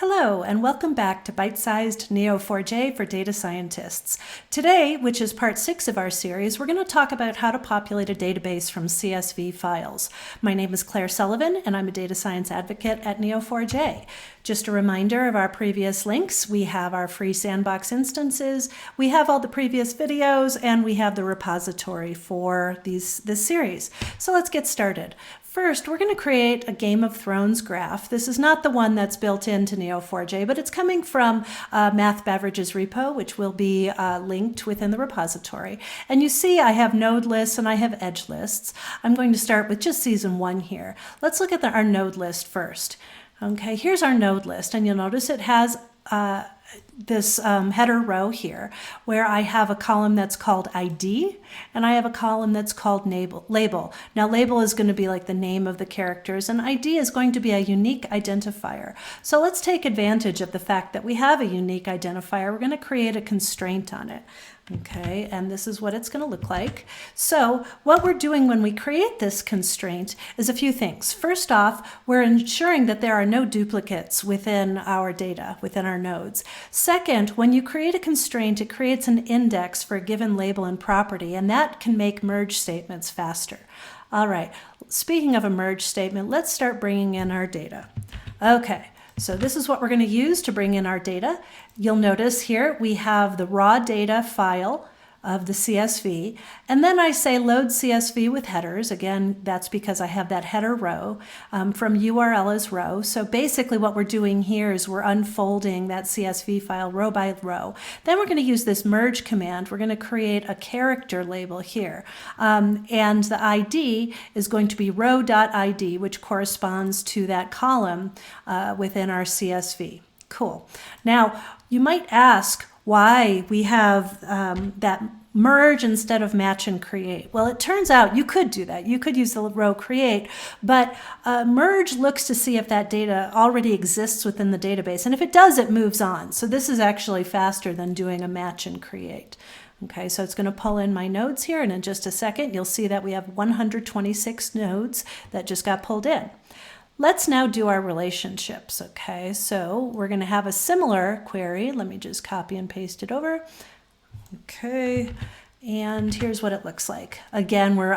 Hello, and welcome back to Bite-Sized Neo4j for Data Scientists. Today, which is part 6 of our series, we're going to talk about how to populate a database from CSV files. My name is Claire Sullivan, and I'm a data science advocate at Neo4j. Just a reminder of our previous links. We have our free sandbox instances, we have all the previous videos, and we have the repository for this series. So let's get started. First, we're going to create a Game of Thrones graph. This is not the one that's built into Neo4j, but it's coming from Math Beverages repo, which will be linked within the repository. And you see I have node lists and I have edge lists. I'm going to start with just season 1 here. Let's look at our node list first. Okay, here's our node list, and you'll notice it has this header row here where I have a column that's called ID and I have a column that's called label. Now label is going to be like the name of the characters and ID is going to be a unique identifier. So let's take advantage of the fact that we have a unique identifier. We're going to create a constraint on it. Okay, and this is what it's going to look like. So what we're doing when we create this constraint is a few things. First off, we're ensuring that there are no duplicates within our data, within our nodes. Second, when you create a constraint, it creates an index for a given label and property, and that can make merge statements faster. All right, speaking of a merge statement, let's start bringing in our data. Okay. So this is what we're going to use to bring in our data. You'll notice here we have the raw data file of the CSV, and then I say load CSV with headers. Again, that's because I have that header row from URL as row. So basically what we're doing here is we're unfolding that CSV file row by row. Then we're going to use this merge command. We're going to create a character label here. And the ID is going to be row.id, which corresponds to that column within our CSV. Cool. Now, you might ask why we have that merge instead of match and create. Well, it turns out you could do that. You could use the row create, but merge looks to see if that data already exists within the database. And if it does, it moves on. So this is actually faster than doing a match and create. Okay, so it's going to pull in my nodes here, and in just a second, you'll see that we have 126 nodes that just got pulled in. Let's now do our relationships, okay? So we're going to have a similar query. Let me just copy and paste it over. Okay, and here's what it looks like. Again, we're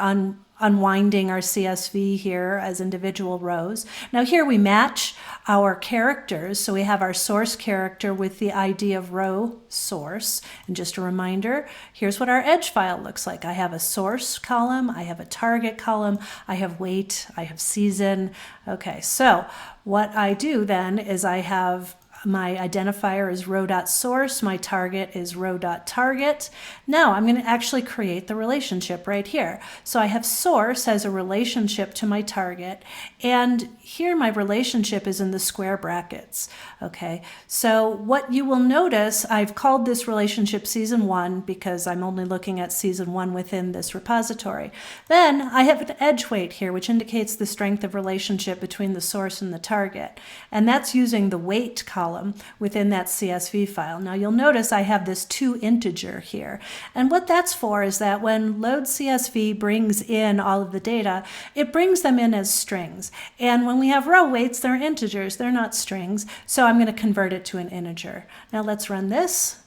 unwinding our CSV here as individual rows. Now here we match our characters. So we have our source character with the ID of row source. And just a reminder, here's what our edge file looks like. I have a source column, I have a target column, I have weight, I have season. Okay, so what I do then is I have my identifier is row.source, my target is row.target. Now I'm going to actually create the relationship right here. So I have source as a relationship to my target, and here my relationship is in the square brackets. Okay, so what you will notice, I've called this relationship season 1 because I'm only looking at season 1 within this repository. Then I have an edge weight here, which indicates the strength of relationship between the source and the target, and that's using the weight column within that CSV file. Now you'll notice I have this to integer here, and what that's for is that when load CSV brings in all of the data, it brings them in as strings, and when we have row weights, they're integers, they're not strings, so I'm going to convert it to an integer. Now let's run this,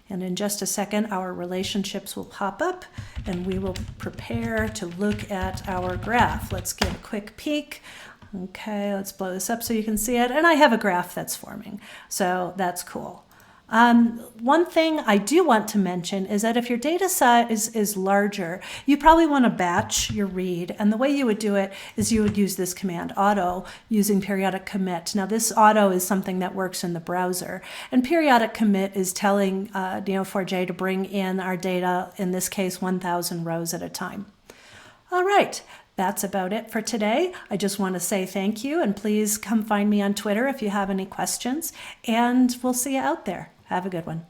and in just a second our relationships will pop up and we will prepare to look at our graph. Let's give a quick peek. Okay, let's blow this up so you can see it. And I have a graph that's forming, so that's cool. One thing I do want to mention is that if your data size is larger, you probably want to batch your read. And the way you would do it is you would use this command, auto, using periodic commit. Now this auto is something that works in the browser. And periodic commit is telling Neo4j to bring in our data, in this case 1,000 rows at a time. All right. That's about it for today. I just want to say thank you, and please come find me on Twitter if you have any questions, and we'll see you out there. Have a good one.